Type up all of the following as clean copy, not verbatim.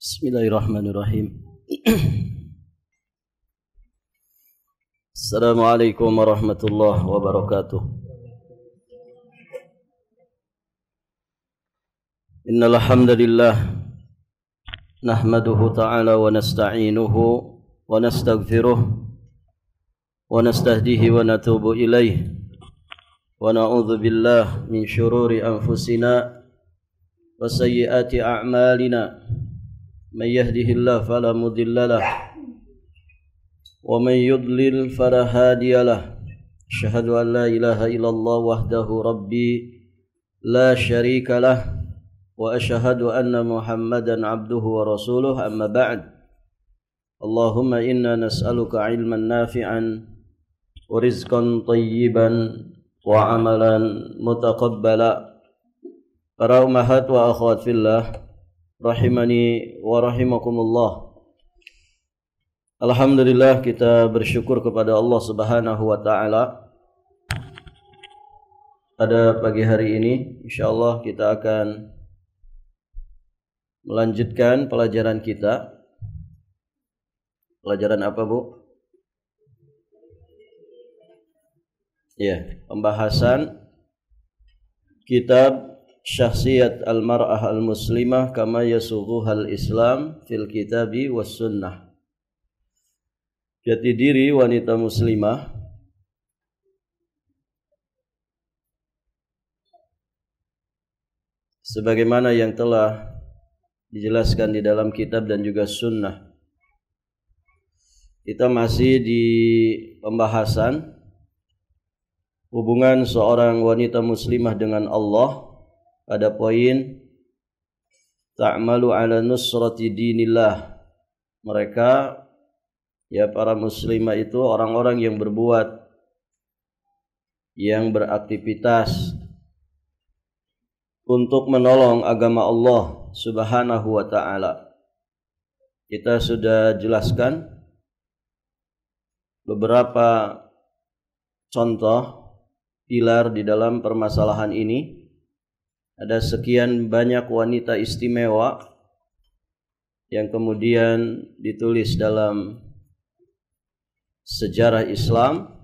Bismillahirrahmanirrahim. Assalamualaikum warahmatullahi wabarakatuh. Innal hamdalillah nahmaduhu ta'ala wa nasta'inuhu wa nastaghfiruh wa nastahdihi wa natubu ilaih wa na'udzu billahi min syururi anfusina wa sayyiati a'malina. من يهده الله فلا مضل له ومن يضلل فلا هادي له أشهد أن لا إله إلا الله وحده ربي لا شريك له وأشهد أن محمدا عبده ورسوله أما بعد اللهم إنا نسألك علما نافعا ورزقا طيبا وعملا متقبلا. Para ummahat wa akhwat fillah rahimani wa rahimakumullah. Alhamdulillah, kita bersyukur kepada Allah Subhanahu wa taala. Pada pagi hari ini insyaallah kita akan melanjutkan pelajaran kita. Pelajaran apa, Bu? Ya, pembahasan kitab Syakhsiyat al-mar'ah al-muslimah kama yasughuhal Islam fil kitabi was sunnah. Jati diri wanita muslimah sebagaimana yang telah dijelaskan di dalam kitab dan juga sunnah. Kita masih di pembahasan hubungan seorang wanita muslimah dengan Allah pada poin ta'malu ala nusrati dinillah. Mereka, ya, para muslimah itu orang-orang yang berbuat, yang beraktivitas untuk menolong agama Allah Subhanahu wa ta'ala. Kita sudah jelaskan beberapa contoh pilar di dalam permasalahan ini. Ada sekian banyak wanita istimewa yang kemudian ditulis dalam sejarah Islam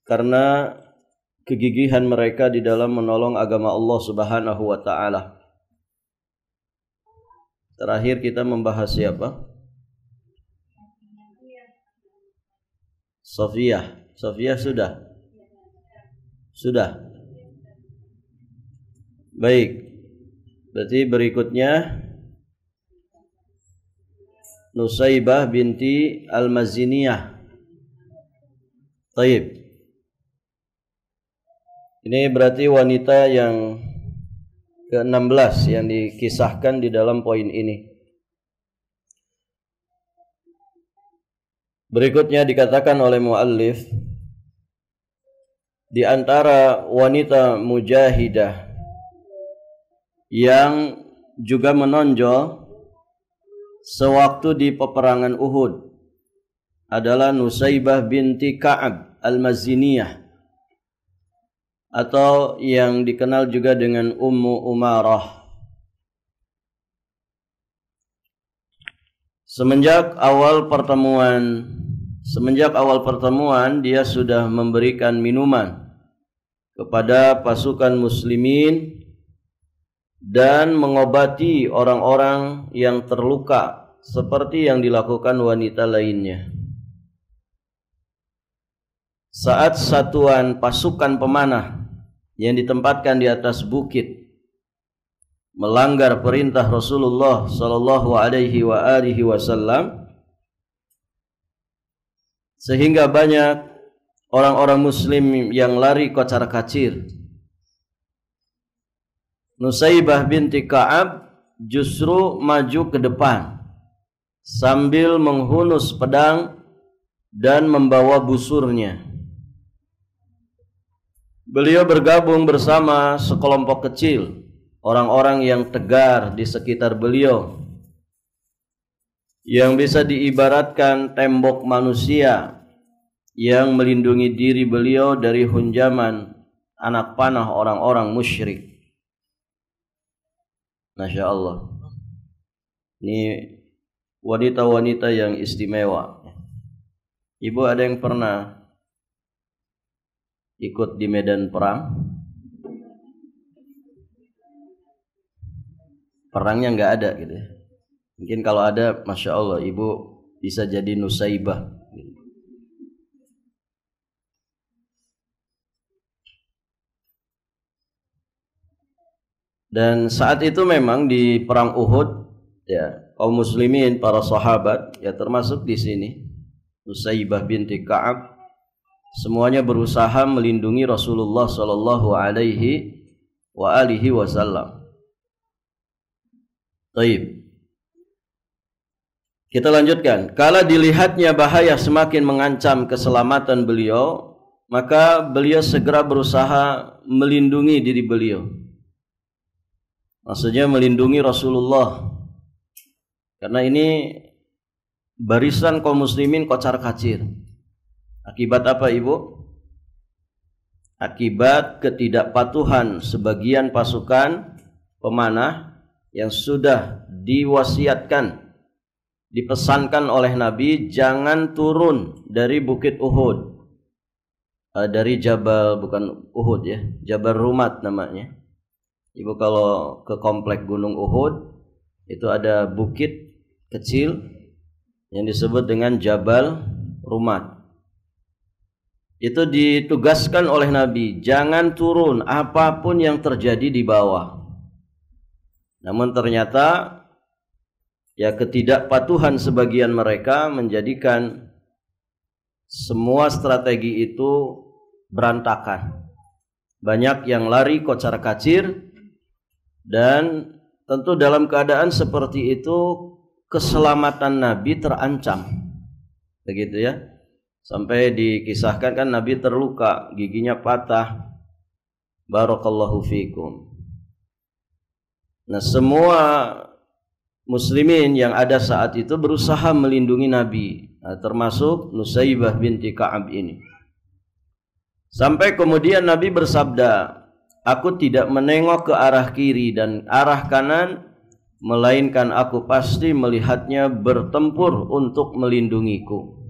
karena kegigihan mereka di dalam menolong agama Allah Subhanahu wa taala. Terakhir kita membahas siapa? Sofia. Sofia sudah? Sudah. Baik, berarti berikutnya Nusaybah binti Al-Maziniyah. Taib. Ini berarti wanita yang ke-16 yang dikisahkan di dalam poin ini. Berikutnya dikatakan oleh muallif, di antara wanita mujahidah yang juga menonjol sewaktu di peperangan Uhud adalah Nusaybah binti Ka'ab al-Maziniyah, atau yang dikenal juga dengan Ummu Umarah. Semenjak awal pertemuan dia sudah memberikan minuman kepada pasukan muslimin dan mengobati orang-orang yang terluka seperti yang dilakukan wanita lainnya. Saat satuan pasukan pemanah yang ditempatkan di atas bukit melanggar perintah Rasulullah sallallahu alaihi wasallam sehingga banyak orang-orang muslim yang lari kocar-kacir, Nusaybah binti Ka'ab justru maju ke depan sambil menghunus pedang dan membawa busurnya. Beliau bergabung bersama sekelompok kecil orang-orang yang tegar di sekitar beliau, yang bisa diibaratkan tembok manusia yang melindungi diri beliau dari hunjaman anak panah orang-orang musyrik. Masya Allah. Ini wanita-wanita yang istimewa. Ibu ada yang pernah ikut di medan perang? Perangnya nggak ada gitu ya. Mungkin kalau ada, Masya Allah, ibu bisa jadi Nusaibah. Dan saat itu memang di perang Uhud, ya, kaum muslimin, para sahabat, ya termasuk di sini, Nusaibah binti Ka'ab, semuanya berusaha melindungi Rasulullah Sallallahu Alaihi Wasallam. Taib. Kita lanjutkan. Kala dilihatnya bahaya semakin mengancam keselamatan beliau, maka beliau segera berusaha melindungi diri beliau. Maksudnya melindungi Rasulullah. Karena ini barisan kaum muslimin kocar-kacir. Akibat apa, Ibu? Akibat ketidakpatuhan sebagian pasukan pemanah yang sudah diwasiatkan, dipesankan oleh Nabi jangan turun dari Bukit Uhud. Dari Jabal, bukan Uhud ya, Jabal Rumat namanya. Ibu kalau ke komplek Gunung Uhud, itu ada bukit kecil yang disebut dengan Jabal Rumat. Itu ditugaskan oleh Nabi, jangan turun apapun yang terjadi di bawah. Namun ternyata ya ketidakpatuhan sebagian mereka menjadikan semua strategi itu berantakan. Banyak yang lari kocar-kacir, dan tentu dalam keadaan seperti itu keselamatan Nabi terancam. Begitu ya. Sampai dikisahkan kan Nabi terluka, giginya patah. Barakallahu fikum. Nah, semua muslimin yang ada saat itu berusaha melindungi Nabi, nah, termasuk Nusaibah binti Ka'ab ini. Sampai kemudian Nabi bersabda, aku tidak menengok ke arah kiri dan arah kanan, melainkan aku pasti melihatnya bertempur untuk melindungiku.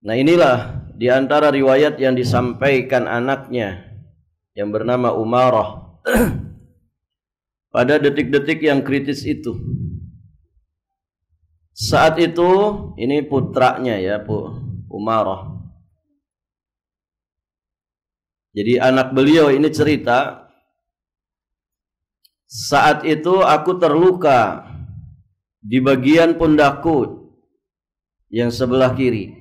Nah, inilah di antara riwayat yang disampaikan anaknya yang bernama Umarah pada detik-detik yang kritis itu. Saat itu, ini putranya ya, Umarah. Jadi anak beliau ini cerita, saat itu aku terluka di bagian pundakku yang sebelah kiri.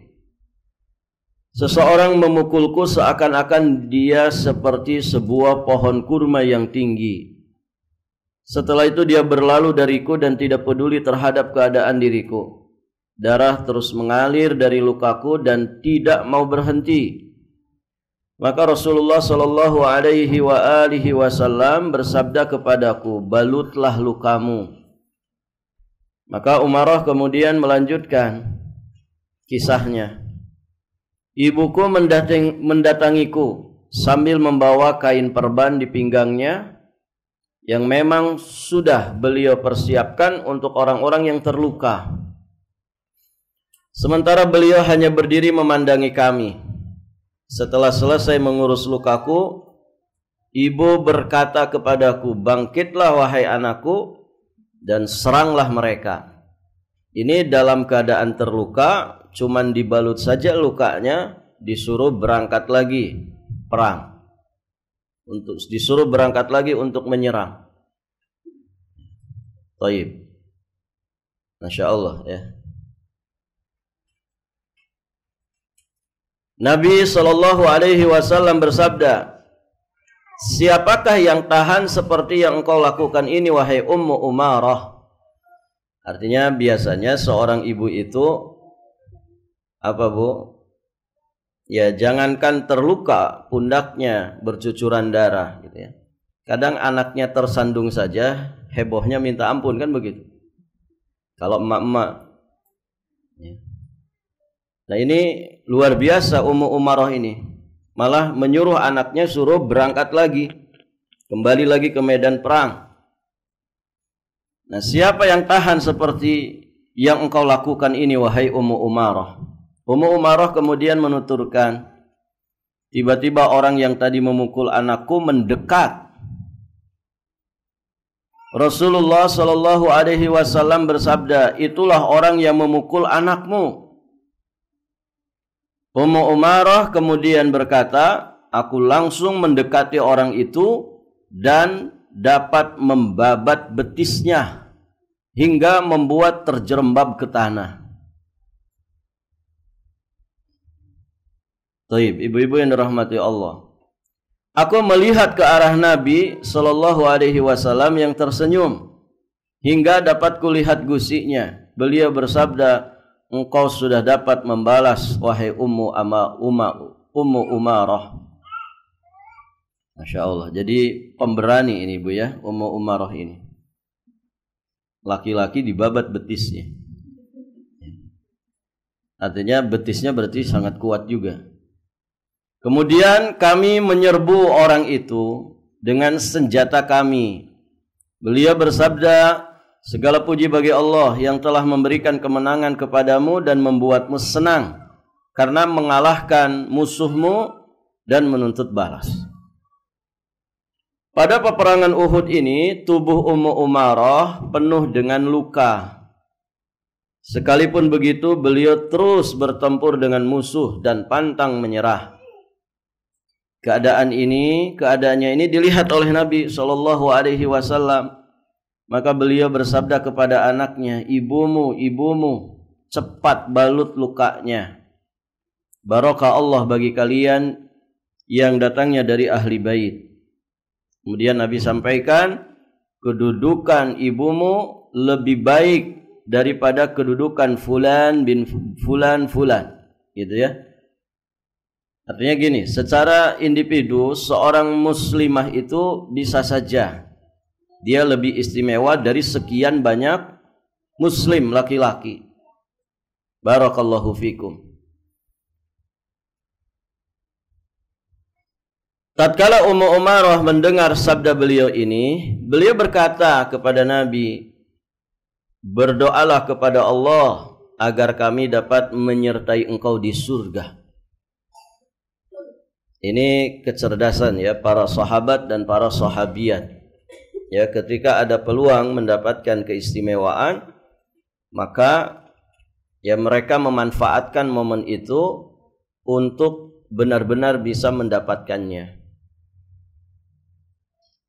Seseorang memukulku seakan-akan dia seperti sebuah pohon kurma yang tinggi. Setelah itu dia berlalu dariku dan tidak peduli terhadap keadaan diriku. Darah terus mengalir dari lukaku dan tidak mau berhenti. Maka Rasulullah Shallallahu Alaihi Wasallam bersabda kepadaku, balutlah lukamu. Maka Umarah kemudian melanjutkan kisahnya. Ibuku mendatangiku sambil membawa kain perban di pinggangnya yang memang sudah beliau persiapkan untuk orang-orang yang terluka. Sementara beliau hanya berdiri memandangi kami. Setelah selesai mengurus lukaku, ibu berkata kepadaku, bangkitlah wahai anakku dan seranglah mereka. Ini dalam keadaan terluka, cuman dibalut saja lukanya, disuruh berangkat lagi perang. Disuruh berangkat lagi untuk menyerang. Taib. Masya Allah ya. Nabi Shallallahu Alaihi Wasallam bersabda, siapakah yang tahan seperti yang engkau lakukan ini wahai Ummu Umarah? Artinya biasanya seorang ibu itu apa, Bu? Ya, jangankan terluka, pundaknya bercucuran darah gitu ya. Kadang anaknya tersandung saja hebohnya minta ampun, kan begitu. Kalau emak-emak ya. Nah, ini luar biasa Ummu Umarah ini. Malah menyuruh anaknya suruh berangkat lagi, kembali lagi ke medan perang. Nah, siapa yang tahan seperti yang engkau lakukan ini, wahai Ummu Umarah? Ummu Umarah kemudian menuturkan, tiba-tiba orang yang tadi memukul anakku mendekat. Rasulullah Shallallahu Alaihi Wasallam bersabda, itulah orang yang memukul anakmu. Ummu Umarah kemudian berkata, aku langsung mendekati orang itu dan dapat membabat betisnya hingga membuat terjerembab ke tanah. Taib, ibu-ibu yang dirahmati Allah. Aku melihat ke arah Nabi Shallallahu Alaihi Wasallam yang tersenyum hingga dapat kulihat gusiknya. Beliau bersabda, engkau sudah dapat membalas, wahai Ummu Umarah. Masya Allah. Jadi pemberani ini Bu ya, Ummu Umarah ini. Laki-laki dibabat betisnya. Artinya betisnya berarti sangat kuat juga. Kemudian kami menyerbu orang itu dengan senjata kami. Beliau bersabda, segala puji bagi Allah yang telah memberikan kemenangan kepadamu dan membuatmu senang karena mengalahkan musuhmu dan menuntut balas. Pada peperangan Uhud ini, tubuh Ummu Umarah penuh dengan luka. Sekalipun begitu, beliau terus bertempur dengan musuh dan pantang menyerah. Keadaannya ini dilihat oleh Nabi Shallallahu Alaihi Wasallam. Maka beliau bersabda kepada anaknya, ibumu, cepat balut lukanya. Barakah Allah bagi kalian yang datangnya dari ahli bait. Kemudian Nabi sampaikan, kedudukan ibumu lebih baik daripada kedudukan fulan bin fulan, gitu ya. Artinya gini, secara individu seorang muslimah itu bisa saja dia lebih istimewa dari sekian banyak muslim laki-laki. Barakallahu fikum. Tatkala Ummu Umarah mendengar sabda beliau ini, beliau berkata kepada Nabi, berdoalah kepada Allah agar kami dapat menyertai engkau di surga. Ini kecerdasan ya para sahabat dan para sahabiat. Ya, ketika ada peluang mendapatkan keistimewaan, maka ya mereka memanfaatkan momen itu untuk benar-benar bisa mendapatkannya.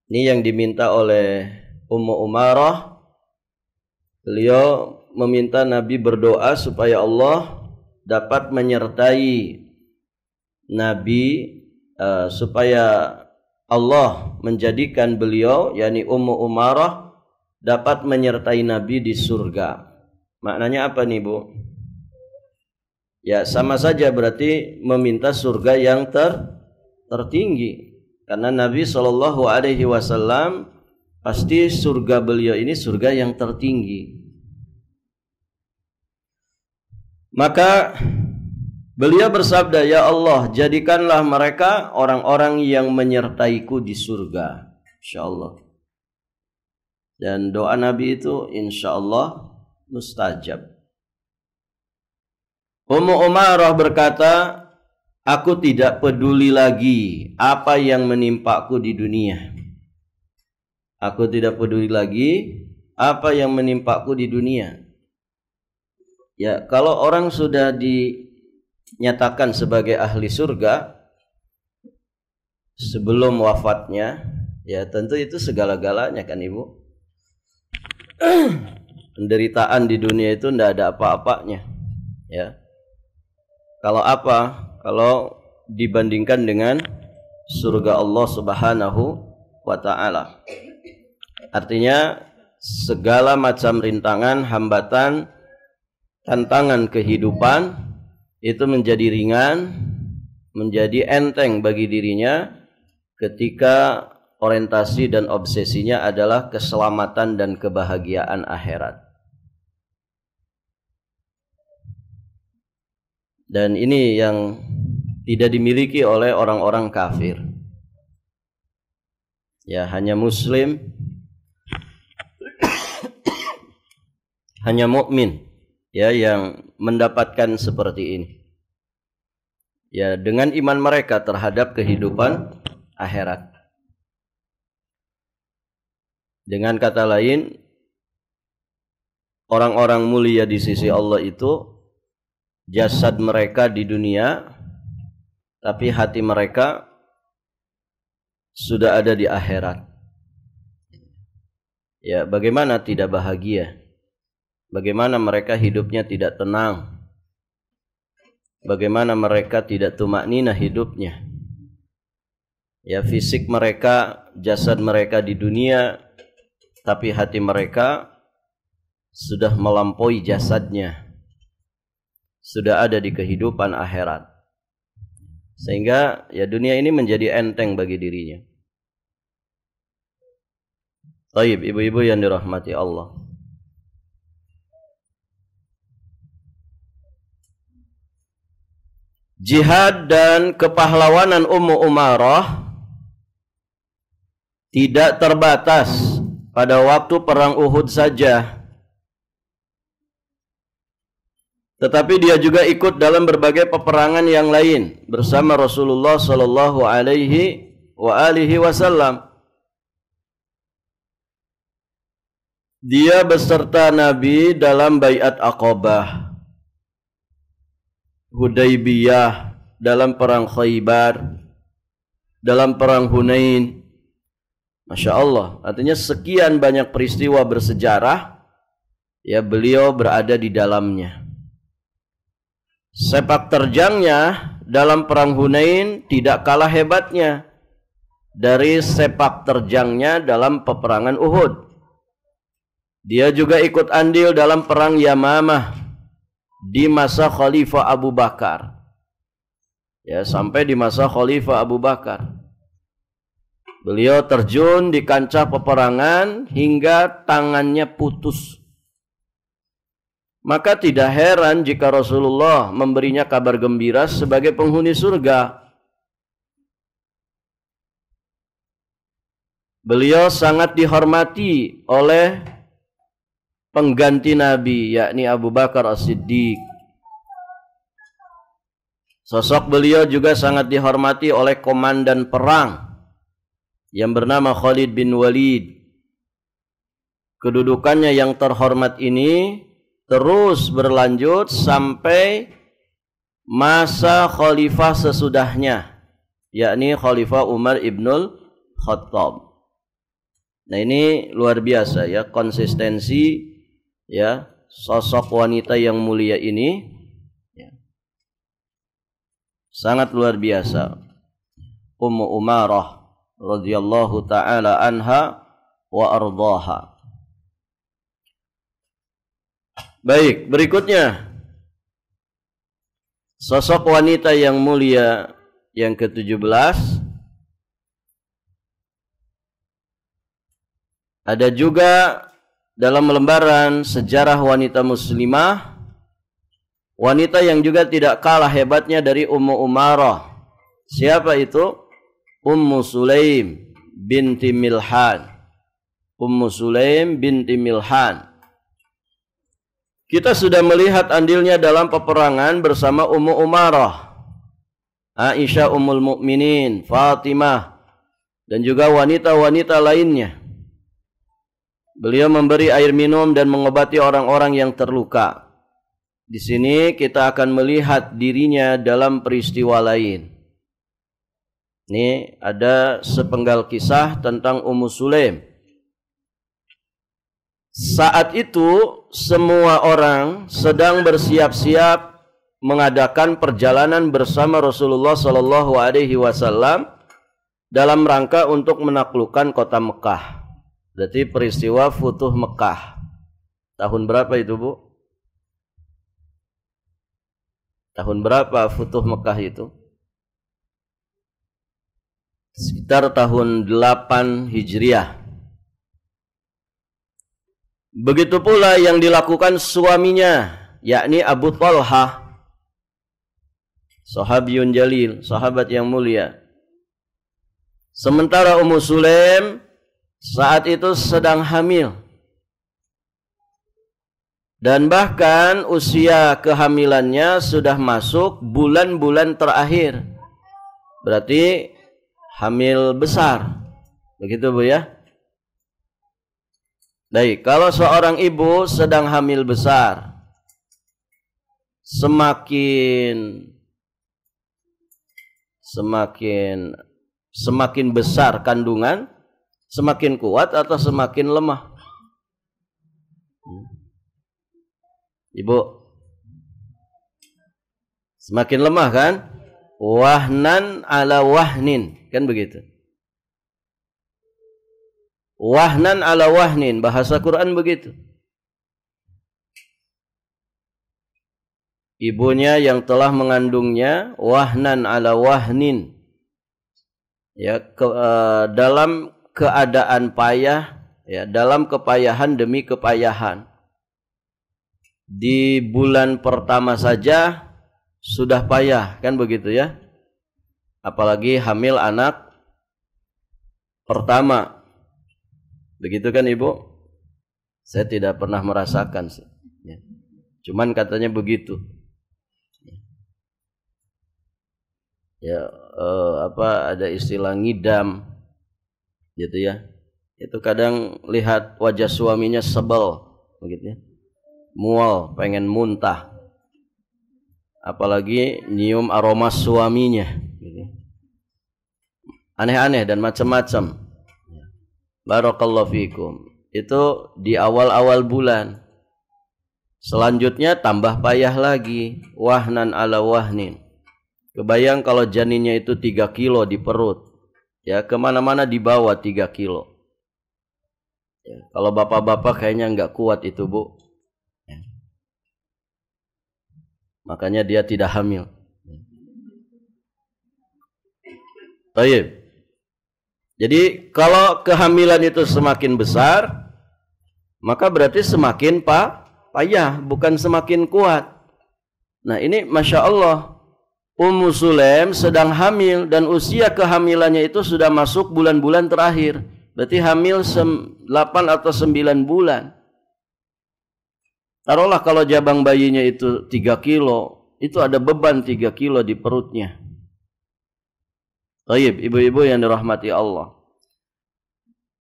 Ini yang diminta oleh Ummu Umarah. Beliau meminta Nabi berdoa supaya Allah dapat menyertai Nabi, supaya Allah menjadikan beliau, yakni Ummu Umarah, dapat menyertai Nabi di surga. Maknanya apa nih Bu? Ya sama saja berarti meminta surga yang tertinggi. Karena Nabi Shallallahu Alaihi Wasallam pasti surga beliau ini surga yang tertinggi. Maka beliau bersabda, ya Allah, jadikanlah mereka orang-orang yang menyertaiku di surga. InsyaAllah. Dan doa Nabi itu InsyaAllah mustajab. Ummu Umarah berkata, aku tidak peduli lagi apa yang menimpaku di dunia. Aku tidak peduli lagi apa yang menimpaku di dunia. Ya, kalau orang sudah dinyatakan sebagai ahli surga sebelum wafatnya, ya tentu itu segala-galanya kan Ibu. Penderitaan di dunia itu tidak ada apa-apanya. Ya. Kalau apa? Kalau dibandingkan dengan surga Allah Subhanahu wa ta'ala. Artinya segala macam rintangan, hambatan, tantangan kehidupan itu menjadi ringan, menjadi enteng bagi dirinya ketika orientasi dan obsesinya adalah keselamatan dan kebahagiaan akhirat. Dan ini yang tidak dimiliki oleh orang-orang kafir. Ya, hanya muslim hanya mukmin ya yang mendapatkan seperti ini. Ya, dengan iman mereka terhadap kehidupan akhirat. Dengan kata lain, orang-orang mulia di sisi Allah itu jasad mereka di dunia, tapi hati mereka sudah ada di akhirat. Ya, bagaimana tidak bahagia? Bagaimana mereka hidupnya tidak tenang? Bagaimana mereka tidak tumakninah hidupnya? Ya, fisik mereka, jasad mereka di dunia, tapi hati mereka sudah melampaui jasadnya, sudah ada di kehidupan akhirat. Sehingga ya dunia ini menjadi enteng bagi dirinya. Taib, ibu-ibu yang dirahmati Allah. Jihad dan kepahlawanan Ummu Umarah tidak terbatas pada waktu perang Uhud saja, tetapi dia juga ikut dalam berbagai peperangan yang lain bersama Rasulullah sallallahu alaihi wasallam. Dia beserta Nabi dalam Baiat Aqabah, Hudaybiyah, dalam perang Khaybar, dalam perang Hunain. Masya Allah, artinya sekian banyak peristiwa bersejarah ya beliau berada di dalamnya. Sepak terjangnya dalam perang Hunain tidak kalah hebatnya dari sepak terjangnya dalam peperangan Uhud. Dia juga ikut andil dalam perang Yamamah di masa Khalifah Abu Bakar. Ya, sampai di masa Khalifah Abu Bakar. Beliau terjun di kancah peperangan hingga tangannya putus. Maka tidak heran jika Rasulullah memberinya kabar gembira sebagai penghuni surga. Beliau sangat dihormati oleh pengganti Nabi, yakni Abu Bakar As-Siddiq. Sosok beliau juga sangat dihormati oleh komandan perang yang bernama Khalid bin Walid. Kedudukannya yang terhormat ini terus berlanjut sampai masa khalifah sesudahnya, yakni Khalifah Umar ibnul Khattab. Nah, ini luar biasa ya, konsistensi ya sosok wanita yang mulia ini ya, sangat luar biasa. Ummu Umarah radhiyallahu taala anha wa ardhaha. Baik, berikutnya sosok wanita yang mulia yang ke-17 ada juga dalam lembaran sejarah wanita muslimah, wanita yang juga tidak kalah hebatnya dari Ummu Umarah. Siapa itu? Ummu Sulaim binti Milhan. Ummu Sulaim binti Milhan. Kita sudah melihat andilnya dalam peperangan bersama Ummu Umarah, Aisyah Ummul Mukminin, Fatimah, dan juga wanita-wanita lainnya. Beliau memberi air minum dan mengobati orang-orang yang terluka. Di sini kita akan melihat dirinya dalam peristiwa lain. Ini ada sepenggal kisah tentang Ummu Sulaim. Saat itu semua orang sedang bersiap-siap mengadakan perjalanan bersama Rasulullah sallallahu alaihi wasallam dalam rangka untuk menaklukkan kota Mekah. Berarti peristiwa Futuh Mekah. Tahun berapa itu, Bu? Tahun berapa Futuh Mekah itu? Sekitar tahun 8 Hijriah. Begitu pula yang dilakukan suaminya, yakni Abu Talha, sahabiyun jalil, sahabat yang mulia. Sementara Ummu Sulaim saat itu sedang hamil. Dan bahkan usia kehamilannya sudah masuk bulan-bulan terakhir. Berarti hamil besar. Begitu Bu ya? Baik, kalau seorang ibu sedang hamil besar, semakin besar kandungan, semakin kuat atau semakin lemah? Ibu, semakin lemah kan? Wahnan ala wahnin, kan begitu. Wahnan ala wahnin, bahasa Quran begitu. Ibunya yang telah mengandungnya wahnan ala wahnin, ya, dalam keadaan payah, ya, dalam kepayahan demi kepayahan. Di bulan pertama saja sudah payah, kan begitu ya? Apalagi hamil anak pertama. Begitu kan Ibu? Saya tidak pernah merasakan sih. Ya. Cuman katanya begitu. Ya, ada istilah ngidam, gitu ya. Itu kadang lihat wajah suaminya sebel, begitu ya. Mual, pengen muntah. Apalagi nyium aroma suaminya, gitu. Aneh-aneh dan macam-macam. Barakallahu fikum. Itu di awal-awal bulan. Selanjutnya tambah payah lagi, wahnan ala wahnin. Kebayang kalau janinnya itu 3 kilo di perut, ya, kemana-mana dibawa 3 kilo. Ya, kalau bapak-bapak kayaknya nggak kuat itu Bu. Ya. Makanya dia tidak hamil. Baik. Jadi kalau kehamilan itu semakin besar, maka berarti semakin payah, bukan semakin kuat. Nah ini Masya Allah, Ummu Sulaim sedang hamil dan usia kehamilannya itu sudah masuk bulan-bulan terakhir. Berarti hamil 8 atau 9 bulan. Taruhlah kalau jabang bayinya itu 3 kilo, itu ada beban 3 kilo di perutnya. Baik, ibu-ibu yang dirahmati Allah.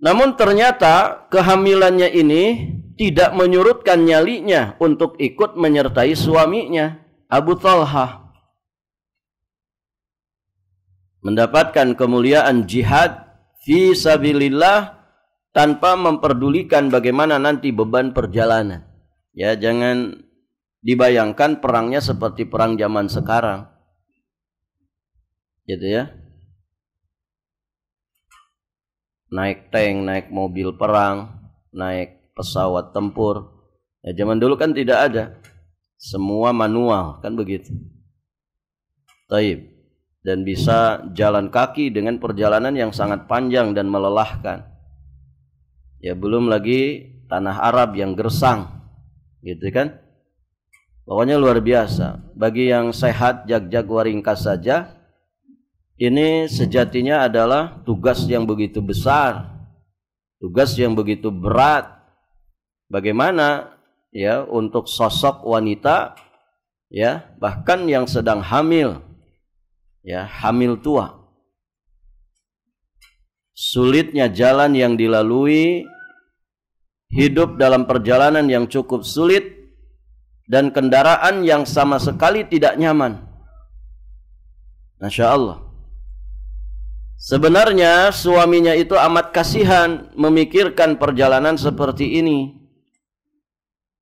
Namun ternyata kehamilannya ini tidak menyurutkan nyalinya untuk ikut menyertai suaminya, Abu Talhah. Mendapatkan kemuliaan jihad fi sabilillah tanpa memperdulikan bagaimana nanti beban perjalanan. Ya, jangan dibayangkan perangnya seperti perang zaman sekarang. Gitu ya. Naik tank, naik mobil perang, naik pesawat tempur. Ya, zaman dulu kan tidak ada. Semua manual, kan begitu. Taib. Dan bisa jalan kaki dengan perjalanan yang sangat panjang dan melelahkan. Ya, belum lagi tanah Arab yang gersang. Gitu kan? Pokoknya luar biasa. Bagi yang sehat, jag-jag waringkas saja, ini sejatinya adalah tugas yang begitu besar, tugas yang begitu berat. Bagaimana ya untuk sosok wanita, ya bahkan yang sedang hamil, ya hamil tua, sulitnya jalan yang dilalui, hidup dalam perjalanan yang cukup sulit, dan kendaraan yang sama sekali tidak nyaman. Masya Allah. Sebenarnya suaminya itu amat kasihan memikirkan perjalanan seperti ini.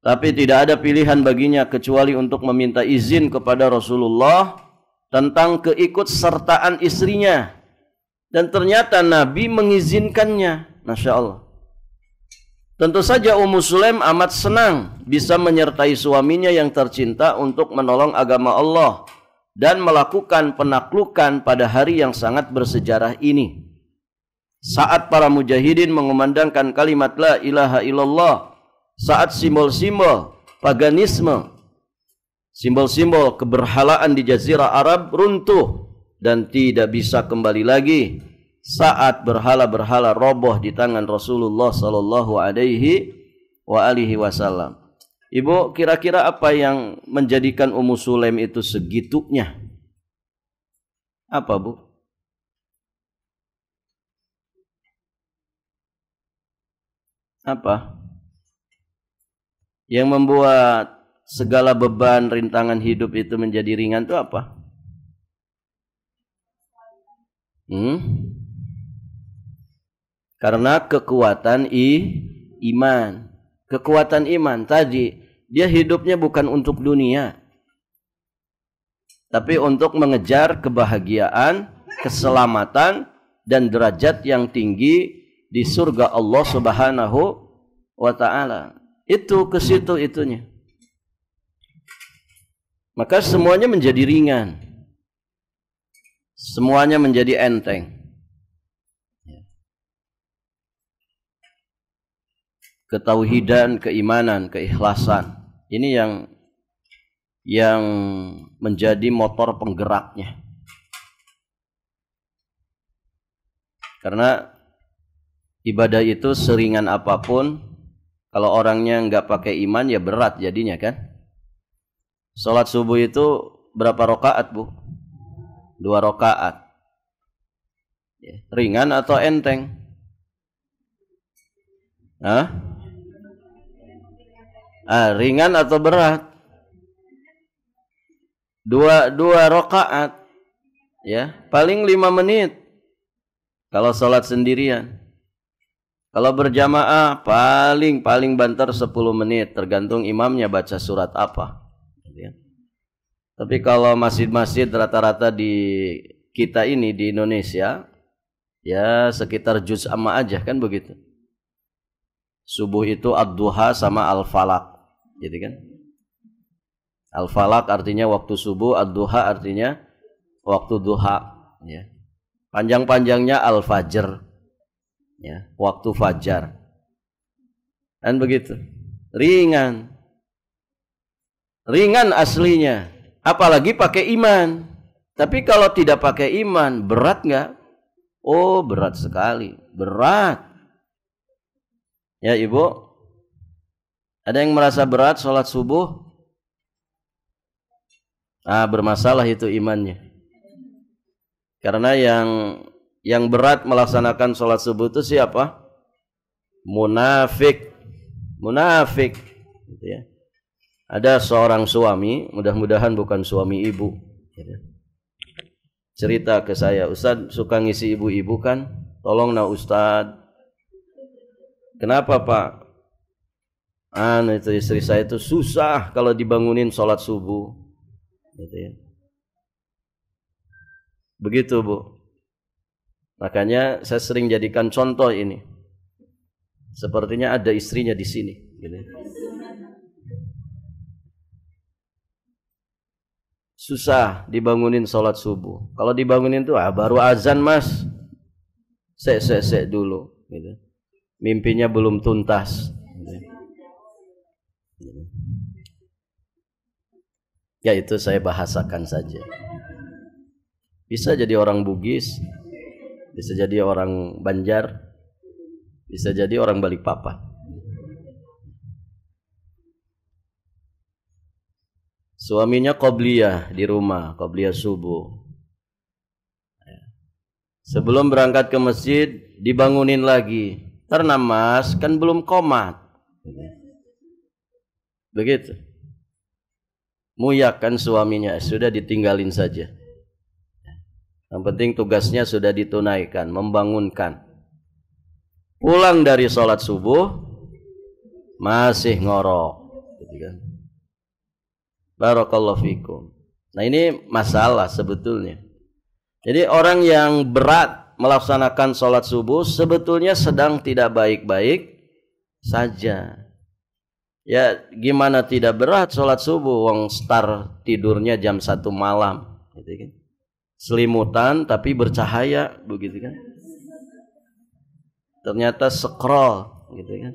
Tapi tidak ada pilihan baginya kecuali untuk meminta izin kepada Rasulullah tentang keikutsertaan istrinya. Dan ternyata Nabi mengizinkannya. Masya Allah. Tentu saja Ummu Sulaim amat senang bisa menyertai suaminya yang tercinta untuk menolong agama Allah dan melakukan penaklukan pada hari yang sangat bersejarah ini. Saat para mujahidin mengumandangkan kalimat la ilaha illallah, saat simbol-simbol paganisme, simbol-simbol keberhalaan di Jazirah Arab runtuh dan tidak bisa kembali lagi, saat berhala-berhala roboh di tangan Rasulullah sallallahu alaihi wasallam. Ibu, kira-kira apa yang menjadikan Ummu Sulaim itu segitunya? Apa, Bu? Apa? Yang membuat segala beban rintangan hidup itu menjadi ringan itu apa? Karena kekuatan iman. Kekuatan iman tadi, dia hidupnya bukan untuk dunia, tapi untuk mengejar kebahagiaan, keselamatan, dan derajat yang tinggi di surga Allah Subhanahu wa ta'ala. Itu ke situ itunya. Maka semuanya menjadi ringan. Semuanya menjadi enteng. Ketauhidan, keimanan, keikhlasan. Ini yang menjadi motor penggeraknya. Karena ibadah itu seringan apapun, kalau orangnya nggak pakai iman ya berat jadinya kan. Sholat subuh itu berapa rakaat, Bu? 2 rakaat. Ringan atau enteng? Ringan atau berat? Dua rakaat, ya, paling 5 menit. Kalau sholat sendirian. Kalau berjamaah paling banter 10 menit, tergantung imamnya baca surat apa. Tapi kalau masjid-masjid rata-rata di kita ini di Indonesia, ya sekitar juz amma aja kan begitu. Subuh itu ad-duha sama al-falak, gitu kan? Al-falak artinya waktu subuh, ad-duha artinya waktu duha, ya. Panjang-panjangnya al-fajr, ya, waktu fajar. Dan begitu. Ringan aslinya. Apalagi pakai iman. Tapi kalau tidak pakai iman, berat nggak? Oh, berat sekali. Berat. Ya, Ibu. Ada yang merasa berat sholat subuh? Bermasalah itu imannya. Karena yang berat melaksanakan sholat subuh itu siapa? Munafik. Gitu ya. Ada seorang suami, mudah-mudahan bukan suami ibu, cerita ke saya, Ustaz suka ngisi ibu-ibu kan, tolong Ustaz. Kenapa Pak? Itu istri saya itu susah kalau dibangunin sholat subuh, gitu ya. Begitu Bu. Makanya saya sering jadikan contoh ini. Sepertinya ada istrinya di sini, gitu. Susah dibangunin sholat subuh. Kalau dibangunin tuh baru azan Mas. Sek dulu, gitu. Mimpinya belum tuntas. Gitu. Ya itu saya bahasakan saja. Bisa jadi orang Bugis, bisa jadi orang Banjar, bisa jadi orang Balikpapan. Suaminya qobliyah di rumah, qobliyah subuh. Sebelum berangkat ke masjid, dibangunin lagi. Karena Mas, kan belum qomat. Begitu. Muyak kan suaminya, sudah ditinggalin saja. Yang penting tugasnya sudah ditunaikan, membangunkan. Pulang dari sholat subuh, masih ngorok. Gitu kan. Barakallahu fikum. Nah ini masalah sebetulnya. Jadi orang yang berat melaksanakan sholat subuh sebetulnya sedang tidak baik-baik saja. Ya gimana tidak berat sholat subuh, wong start tidurnya jam 1 malam, gitu kan? Selimutan tapi bercahaya, begitu kan? Ternyata scroll, gitu kan?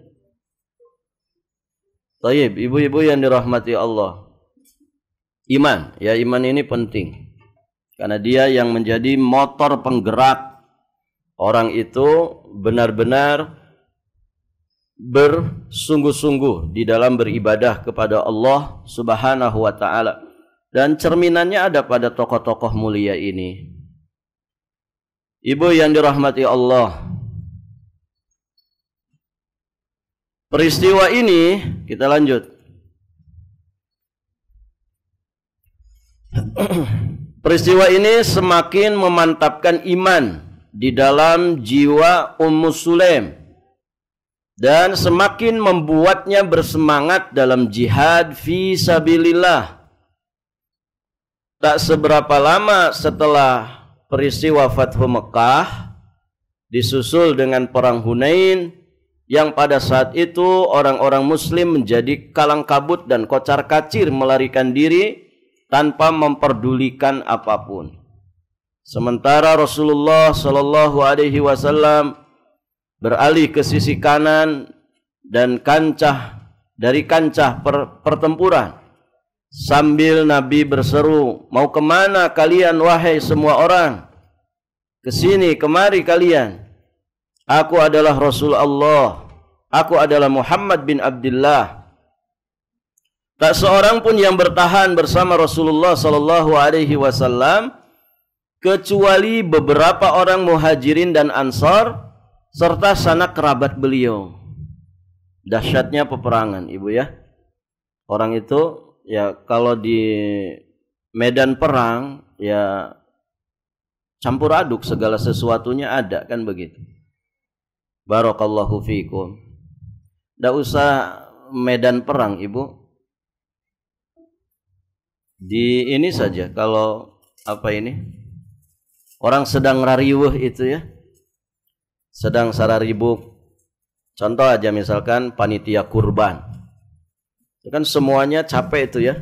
Tayyib, ibu-ibu yang dirahmati Allah. Iman, ya iman ini penting. Karena dia yang menjadi motor penggerak orang itu benar-benar bersungguh-sungguh di dalam beribadah kepada Allah Subhanahu wa taala. Dan cerminannya ada pada tokoh-tokoh mulia ini. Ibu yang dirahmati Allah, peristiwa ini kita lanjut. Peristiwa ini semakin memantapkan iman di dalam jiwa Ummu Sulaim dan semakin membuatnya bersemangat dalam jihad fi sabilillah. Tak seberapa lama setelah peristiwa Fathu Mekah disusul dengan perang Hunain yang pada saat itu orang-orang muslim menjadi kalang kabut dan kocar-kacir melarikan diri tanpa memperdulikan apapun. Sementara Rasulullah Shallallahu alaihi wasallam beralih ke sisi kanan dan dari kancah pertempuran. Sambil Nabi berseru, "Mau kemana kalian wahai semua orang? Kesini kemari kalian. Aku adalah Rasul Allah. Aku adalah Muhammad bin Abdullah." Tak seorang pun yang bertahan bersama Rasulullah sallallahu alaihi wasallam kecuali beberapa orang Muhajirin dan Ansar serta sanak kerabat beliau. Dahsyatnya peperangan, Ibu ya. Orang itu ya kalau di medan perang ya campur aduk, segala sesuatunya ada, kan begitu. Barakallahu fiikum. Tidak usah medan perang, Ibu. Di ini saja, kalau apa ini, orang sedang rariwuh itu ya, sedang sararibuk. Contoh aja misalkan panitia kurban, itu kan semuanya capek itu ya,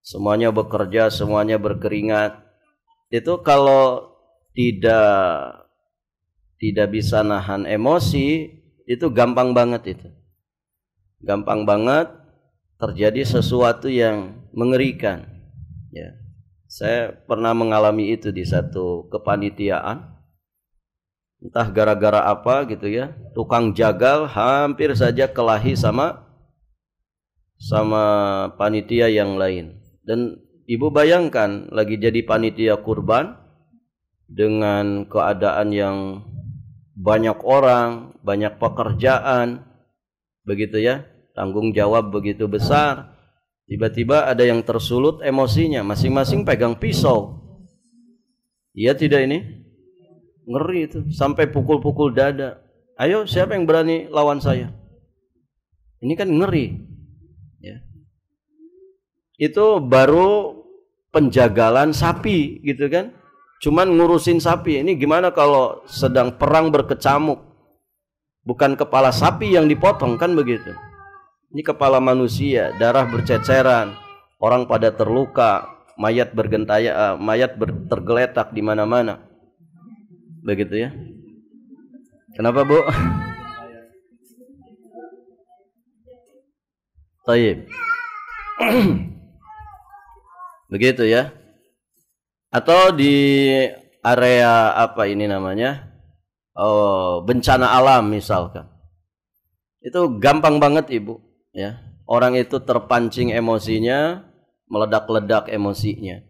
semuanya bekerja, semuanya berkeringat. Itu kalau tidak bisa nahan emosi, itu gampang banget itu. Gampang banget terjadi sesuatu yang mengerikan. Ya. Saya pernah mengalami itu di satu kepanitiaan. Entah gara-gara apa gitu ya, tukang jagal hampir saja kelahi sama panitia yang lain. Dan Ibu bayangkan lagi jadi panitia kurban dengan keadaan yang banyak orang, banyak pekerjaan, begitu ya, tanggung jawab begitu besar. Tiba-tiba ada yang tersulut emosinya, masing-masing pegang pisau. Iya tidak ini? Ngeri itu, sampai pukul-pukul dada. Ayo siapa yang berani lawan saya? Ini kan ngeri. Ya. Itu baru penjagalan sapi gitu kan. Cuman ngurusin sapi. Ini gimana kalau sedang perang berkecamuk? Bukan kepala sapi yang dipotong, kan begitu. Ini kepala manusia, darah berceceran, orang pada terluka, mayat tergeletak di mana-mana. Begitu ya. Kenapa, Bu? Taib. Begitu ya. Atau di area apa ini namanya? Bencana alam misalkan. Itu gampang banget, Ibu, ya. Orang itu terpancing emosinya, meledak-ledak emosinya.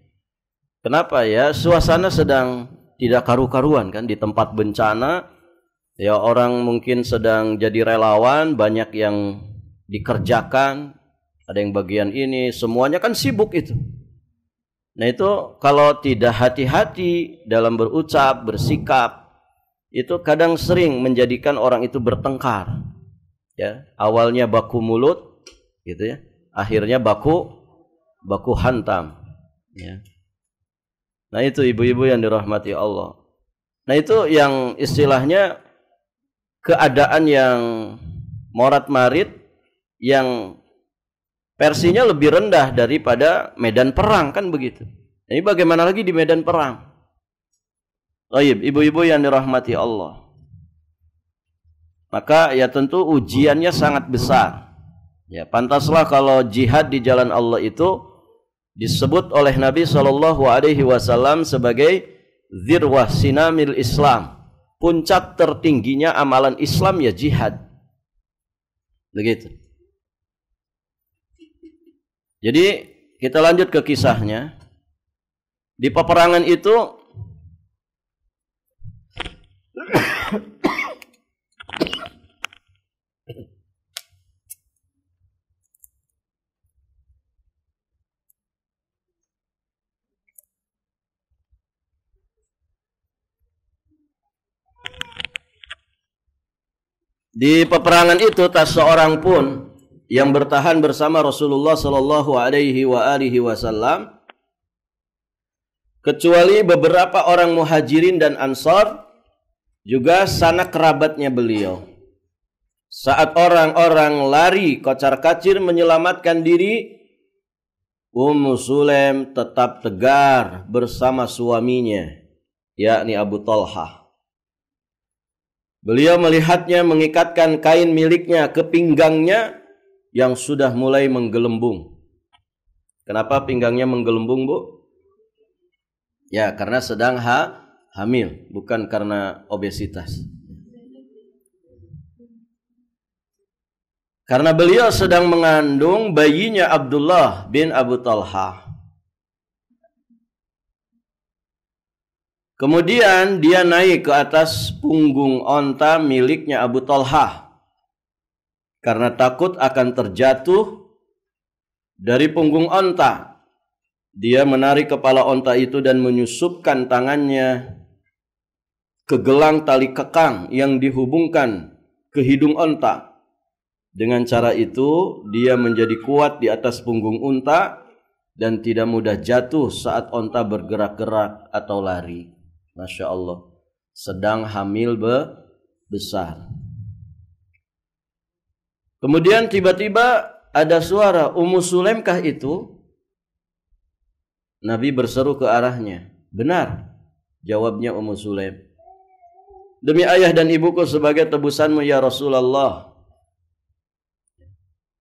Kenapa ya? Suasana sedang tidak karu-karuan kan di tempat bencana. Ya, orang mungkin sedang jadi relawan, banyak yang dikerjakan, ada yang bagian ini, semuanya kan sibuk itu. Nah itu kalau tidak hati-hati dalam berucap, bersikap, itu kadang sering menjadikan orang itu bertengkar. Ya, awalnya baku mulut, gitu ya, akhirnya baku hantam. Ya. Nah itu ibu-ibu yang dirahmati Allah. Nah itu yang istilahnya keadaan yang morat-marit, yang versinya lebih rendah daripada medan perang, kan begitu. Ini bagaimana lagi di medan perang? Baik, ibu-ibu yang dirahmati Allah. Maka ya tentu ujiannya sangat besar. Ya, pantaslah kalau jihad di jalan Allah itu disebut oleh Nabi SAW sebagai zirwah sinamil Islam. Puncak tertingginya amalan Islam ya jihad. Begitu. Jadi kita lanjut ke kisahnya. Di peperangan itu tak seorang pun yang bertahan bersama Rasulullah sallallahu alaihi wasallam kecuali beberapa orang muhajirin dan ansar, juga sanak kerabatnya beliau. Saat orang-orang lari kocar-kacir menyelamatkan diri, Ummu Sulaim tetap tegar bersama suaminya, yakni Abu Talhah. Beliau melihatnya mengikatkan kain miliknya ke pinggangnya yang sudah mulai menggelembung. Kenapa pinggangnya menggelembung, Bu? Ya, karena sedang hamil, bukan karena obesitas. Karena beliau sedang mengandung bayinya Abdullah bin Abu Talhah. Kemudian dia naik ke atas punggung onta miliknya Abu Talhah karena takut akan terjatuh dari punggung onta. Dia menarik kepala onta itu dan menyusupkan tangannya ke gelang tali kekang yang dihubungkan ke hidung onta. Dengan cara itu dia menjadi kuat di atas punggung unta dan tidak mudah jatuh saat onta bergerak-gerak atau lari. Masya Allah, sedang hamil besar. Kemudian tiba-tiba ada suara, Ummu Sulaim kah itu? Nabi berseru ke arahnya. Benar, jawabnya Ummu Sulaim. Demi ayah dan ibuku sebagai tebusanmu ya Rasulullah.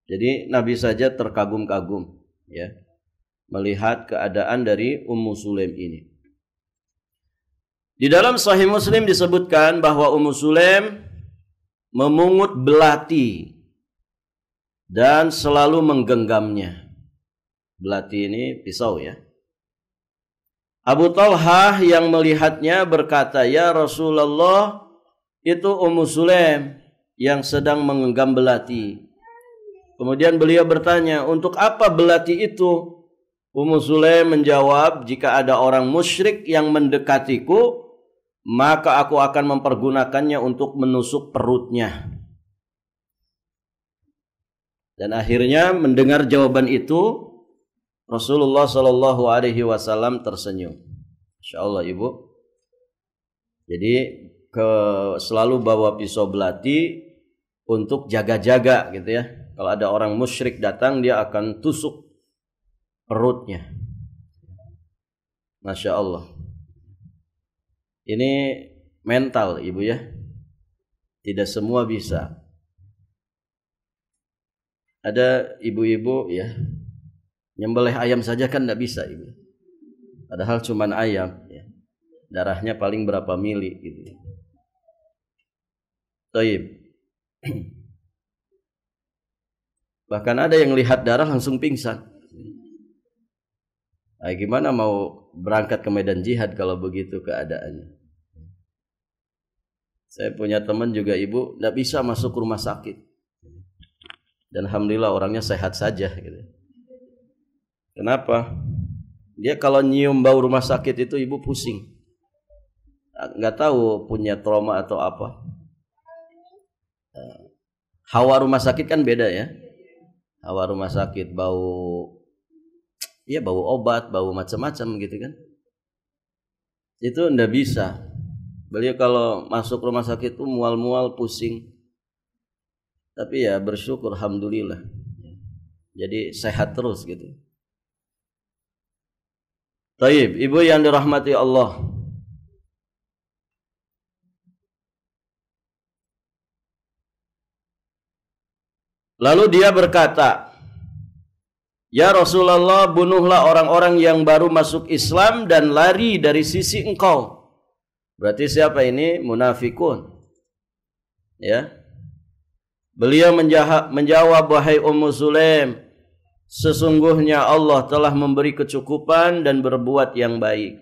Jadi Nabi saja terkagum-kagum ya melihat keadaan dari Ummu Sulaim ini. Di dalam Sahih Muslim disebutkan bahwa Ummu Sulaim memungut belati dan selalu menggenggamnya. Belati ini pisau ya. Abu Talhah yang melihatnya berkata, "Ya Rasulullah, itu Ummu Sulaim yang sedang menggenggam belati." Kemudian beliau bertanya, "Untuk apa belati itu?" Ummu Sulaim menjawab, "Jika ada orang musyrik yang mendekatiku, maka aku akan mempergunakannya untuk menusuk perutnya." Dan akhirnya mendengar jawaban itu, Rasulullah Shallallahu Alaihi Wasallam tersenyum. Insya Allah Ibu. Jadi selalu bawa pisau belati untuk jaga-jaga gitu ya. Kalau ada orang musyrik datang, dia akan tusuk perutnya. Masya Allah. Ini mental Ibu ya. Tidak semua bisa. Ada ibu-ibu ya, nyembelih ayam saja kan tidak bisa Ibu. Padahal cuman ayam ya. Darahnya paling berapa mili gitu. Taib. Bahkan ada yang lihat darah langsung pingsan. Nah, gimana mau berangkat ke medan jihad kalau begitu keadaannya? Saya punya teman juga Ibu tidak bisa masuk rumah sakit. Dan alhamdulillah orangnya sehat saja gitu. Kenapa? Dia kalau nyium bau rumah sakit itu Ibu pusing. Nggak tahu punya trauma atau apa. Hawa rumah sakit kan beda ya. Hawa rumah sakit bau, ya bau obat, bau macam-macam gitu kan. Itu ndak bisa. Beliau kalau masuk rumah sakit itu mual-mual, pusing. Tapi ya bersyukur, alhamdulillah. Jadi sehat terus gitu. Taib, Ibu yang dirahmati Allah. Lalu dia berkata, "Ya Rasulullah, bunuhlah orang-orang yang baru masuk Islam dan lari dari sisi engkau." Berarti siapa ini? Munafikun. Ya. Beliau menjawab, wahai Ummu Sulaim, sesungguhnya Allah telah memberi kecukupan dan berbuat yang baik.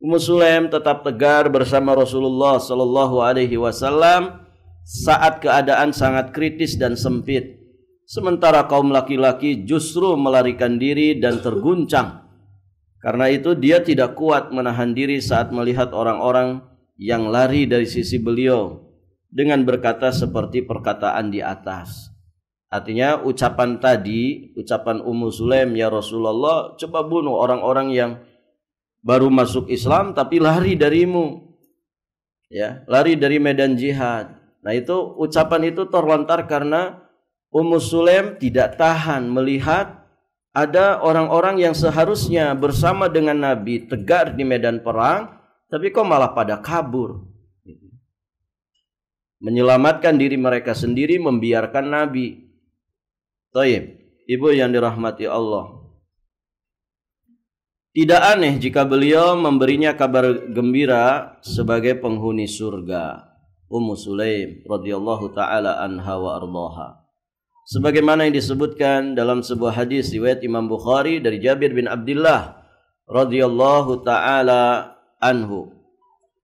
Ummu Sulaim tetap tegar bersama Rasulullah sallallahu alaihi wasallam saat keadaan sangat kritis dan sempit. Sementara kaum laki-laki justru melarikan diri dan terguncang. Karena itu dia tidak kuat menahan diri saat melihat orang-orang yang lari dari sisi beliau dengan berkata seperti perkataan di atas. Artinya ucapan tadi, ucapan Ummu Sulaim, ya Rasulullah, coba bunuh orang-orang yang baru masuk Islam tapi lari darimu. Ya, lari dari medan jihad. Nah, itu ucapan itu terlontar karena Ummu Sulaim tidak tahan melihat ada orang-orang yang seharusnya bersama dengan Nabi tegar di medan perang, tapi kok malah pada kabur. Menyelamatkan diri mereka sendiri, membiarkan Nabi. Taib, ibu yang dirahmati Allah. Tidak aneh jika beliau memberinya kabar gembira sebagai penghuni surga. Ummu Sulaim radhiyallahu taala anha wa ardhaha. Sebagaimana yang disebutkan dalam sebuah hadis riwayat Imam Bukhari dari Jabir bin Abdullah radhiyallahu taala anhu.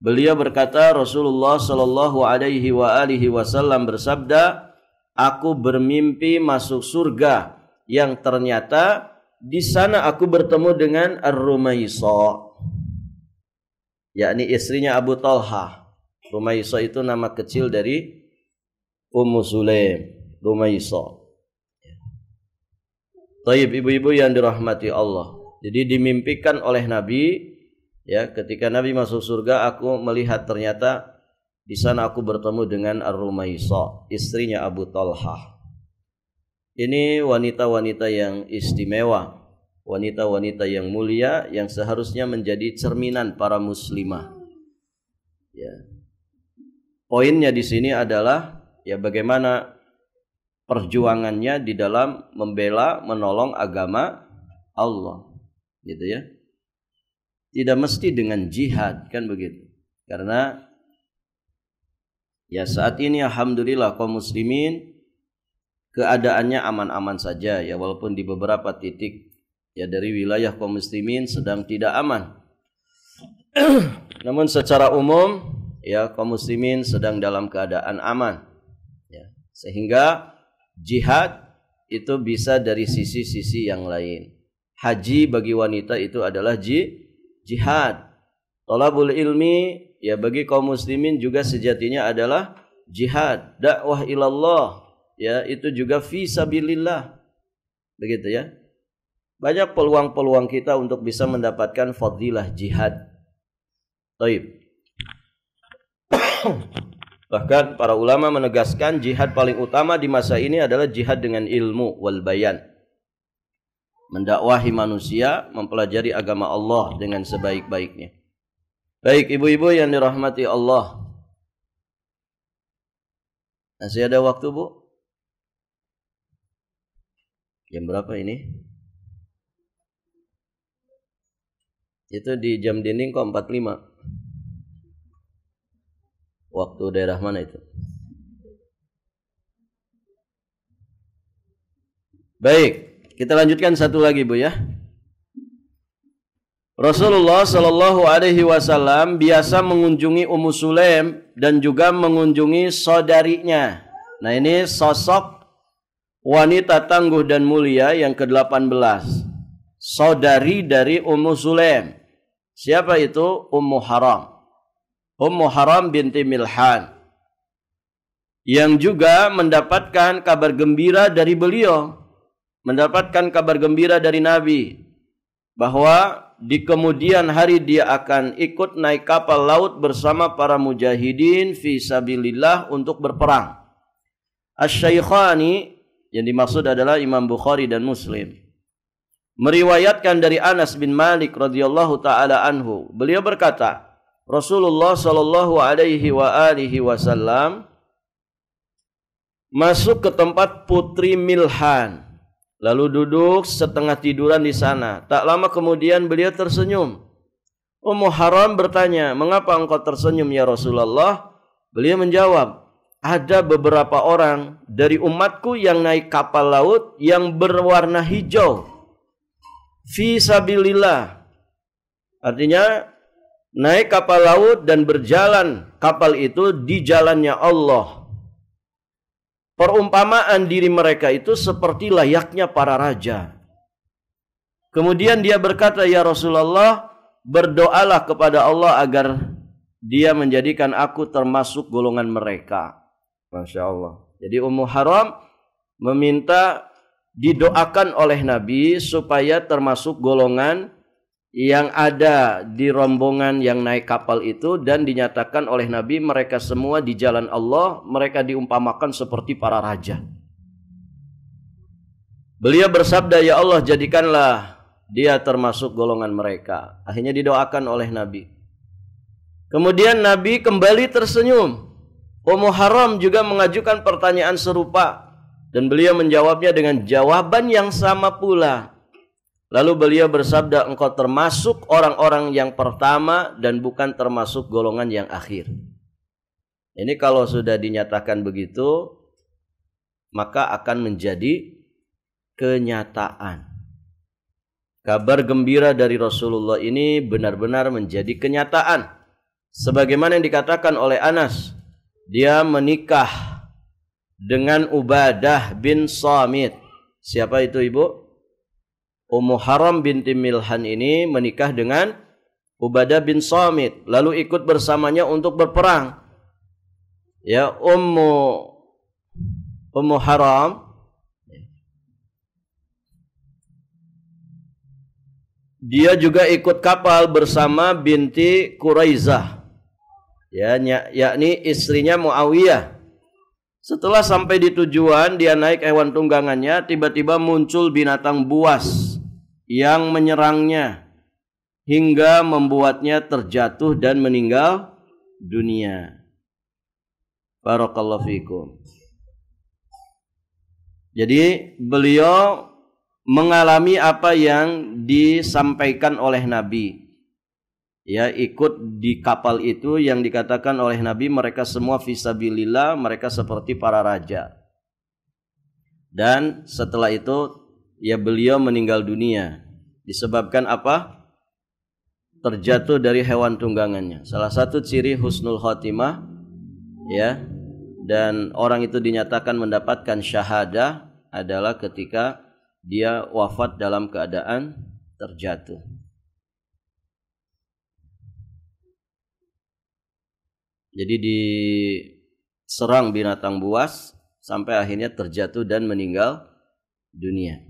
Beliau berkata, Rasulullah sallallahu alaihi wasallam bersabda, aku bermimpi masuk surga yang ternyata di sana aku bertemu dengan Ar-Rumaisa, yakni istrinya Abu Talha. Rumaisa itu nama kecil dari Ummu Sulaim, Rumaisa. Taib, ibu-ibu yang dirahmati Allah. Jadi dimimpikan oleh Nabi, ya, ketika Nabi masuk surga, aku melihat ternyata di sana aku bertemu dengan Ar-Rumaisa, istrinya Abu Talha. Ini wanita-wanita yang istimewa, wanita-wanita yang mulia yang seharusnya menjadi cerminan para muslimah. Ya. Poinnya di sini adalah ya bagaimana perjuangannya di dalam membela, menolong agama Allah, gitu ya. Tidak mesti dengan jihad, kan begitu. Karena ya saat ini alhamdulillah kaum muslimin keadaannya aman-aman saja ya, walaupun di beberapa titik ya dari wilayah kaum muslimin sedang tidak aman. Namun secara umum ya kaum muslimin sedang dalam keadaan aman. Ya, sehingga jihad itu bisa dari sisi-sisi yang lain. Haji bagi wanita itu adalah jihad. Thalabul ilmi ya bagi kaum muslimin juga sejatinya adalah jihad. Dakwah ilallah ya itu juga fi sabilillah. Begitu ya. Banyak peluang-peluang kita untuk bisa mendapatkan fadilah jihad. Taib. Bahkan para ulama menegaskan jihad paling utama di masa ini adalah jihad dengan ilmu wal bayan. Mendakwahi manusia, mempelajari agama Allah dengan sebaik-baiknya. Baik ibu-ibu yang dirahmati Allah. Masih ada waktu, Bu? Jam berapa ini? Itu di jam dinding kok 45. Waktu daerah mana itu? Baik, kita lanjutkan satu lagi, Bu ya. Rasulullah sallallahu alaihi wasallam biasa mengunjungi Ummu Sulaim dan juga mengunjungi saudarinya. Nah, ini sosok wanita tangguh dan mulia yang ke-18. Saudari dari Ummu Sulaim. Siapa itu? Ummu Haram. Ummu Haram binti Milhan, yang juga mendapatkan kabar gembira dari beliau, mendapatkan kabar gembira dari Nabi bahwa di kemudian hari dia akan ikut naik kapal laut bersama para mujahidin fi sabilillah untuk berperang. Asy-Syaikhani yang dimaksud adalah Imam Bukhari dan Muslim meriwayatkan dari Anas bin Malik radhiyallahu taala anhu. Beliau berkata, Rasulullah sallallahu alaihi wasallam masuk ke tempat Putri Milhan, lalu duduk setengah tiduran di sana. Tak lama kemudian beliau tersenyum. Ummu Haram bertanya, "Mengapa engkau tersenyum ya Rasulullah?" Beliau menjawab, ada beberapa orang dari umatku yang naik kapal laut yang berwarna hijau. Fi sabilillah. Artinya naik kapal laut dan berjalan kapal itu di jalannya Allah. Perumpamaan diri mereka itu seperti layaknya para raja. Kemudian dia berkata, ya Rasulullah, berdoalah kepada Allah agar dia menjadikan aku termasuk golongan mereka. Masya Allah. Jadi Ummu Haram meminta didoakan oleh Nabi supaya termasuk golongan yang ada di rombongan yang naik kapal itu, dan dinyatakan oleh Nabi mereka semua di jalan Allah, mereka diumpamakan seperti para raja. Beliau bersabda, ya Allah, jadikanlah dia termasuk golongan mereka. Akhirnya didoakan oleh Nabi. Kemudian Nabi kembali tersenyum. Ummu Haram juga mengajukan pertanyaan serupa dan beliau menjawabnya dengan jawaban yang sama pula. Lalu beliau bersabda, engkau termasuk orang-orang yang pertama dan bukan termasuk golongan yang akhir. Ini kalau sudah dinyatakan begitu, maka akan menjadi kenyataan. Kabar gembira dari Rasulullah ini benar-benar menjadi kenyataan. Sebagaimana yang dikatakan oleh Anas, dia menikah dengan Ubadah bin Samit. Siapa itu ibu? Ummu Haram binti Milhan ini menikah dengan Ubadah bin Samit, lalu ikut bersamanya untuk berperang. Ya, Ummu Haram dia juga ikut kapal bersama binti Quraizah. Ya, yakni istrinya Muawiyah. Setelah sampai di tujuan, dia naik hewan tunggangannya, tiba-tiba muncul binatang buas yang menyerangnya hingga membuatnya terjatuh dan meninggal dunia. Barakallahu fikum. Jadi beliau mengalami apa yang disampaikan oleh Nabi. Ya, ikut di kapal itu yang dikatakan oleh Nabi mereka semua fisabilillah, mereka seperti para raja. Dan setelah itu ya beliau meninggal dunia. Disebabkan apa? Terjatuh dari hewan tunggangannya. Salah satu ciri husnul khotimah, ya, dan orang itu dinyatakan mendapatkan syahadah adalah ketika dia wafat dalam keadaan terjatuh. Jadi diserang binatang buas sampai akhirnya terjatuh dan meninggal dunia.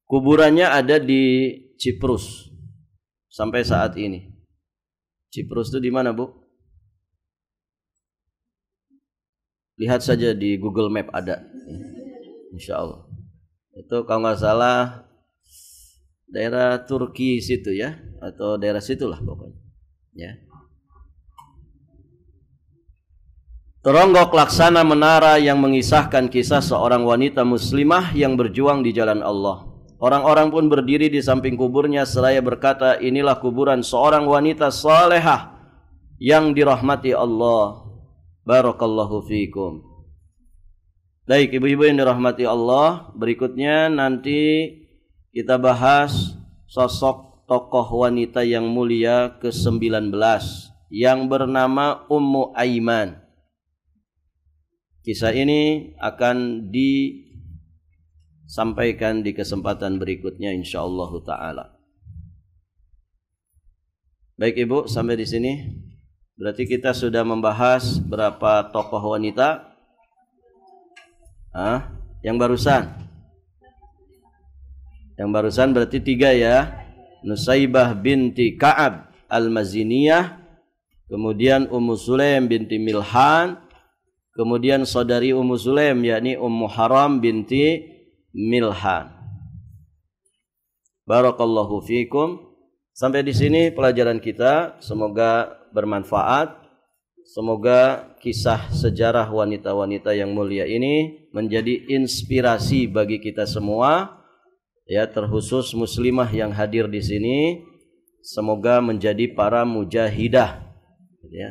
Kuburannya ada di Ciprus sampai saat ini. Ciprus itu di mana, Bu? Lihat saja di Google Map ada. Insya Allah. Itu kalau nggak salah daerah Turki situ ya, atau daerah situlah pokoknya. Ya. Teronggok laksana menara yang mengisahkan kisah seorang wanita muslimah yang berjuang di jalan Allah. Orang-orang pun berdiri di samping kuburnya seraya berkata, inilah kuburan seorang wanita salehah yang dirahmati Allah. Barakallahu fiikum. Baik, ibu-ibu yang dirahmati Allah, berikutnya nanti kita bahas sosok tokoh wanita yang mulia ke-19 yang bernama Ummu Aiman. Kisah ini akan disampaikan di kesempatan berikutnya insyaallah taala. Baik Ibu, sampai di sini berarti kita sudah membahas berapa tokoh wanita? Yang barusan. Yang barusan berarti 3 ya. Nusaibah binti Ka'ab Al-Maziniyah, kemudian Ummu Sulaim binti Milhan, kemudian saudari Ummu Sulaim yakni Ummu Haram binti Milhan. Barakallahu fiikum. Sampai di sini pelajaran kita, semoga bermanfaat. Semoga kisah sejarah wanita-wanita yang mulia ini menjadi inspirasi bagi kita semua, ya, terkhusus muslimah yang hadir di sini. Semoga menjadi para mujahidah, ya.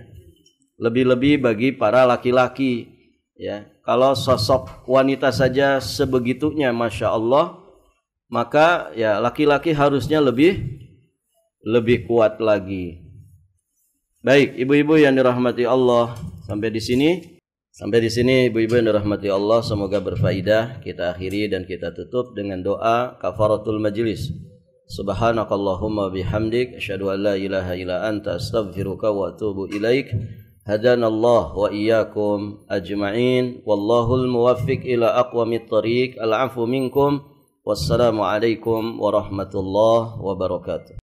Lebih-lebih bagi para laki-laki, ya. Kalau sosok wanita saja sebegitunya, masya Allah, maka ya laki-laki harusnya lebih kuat lagi. Baik, ibu-ibu yang dirahmati Allah, sampai di sini ibu-ibu yang dirahmati Allah, semoga berfaedah. Kita akhiri dan kita tutup dengan doa kafaratul majlis. Subhanakallahumma bihamdik asyhadu an la ilaha illa anta astaghfiruka wa atubu ilaik. Hadanallah wa iyyakum ajma'in, wallahul muwaffiq ila aqwamit thariq. Al-'afwu minkum. Wassalamu alaikum warahmatullahi wabarakatuh.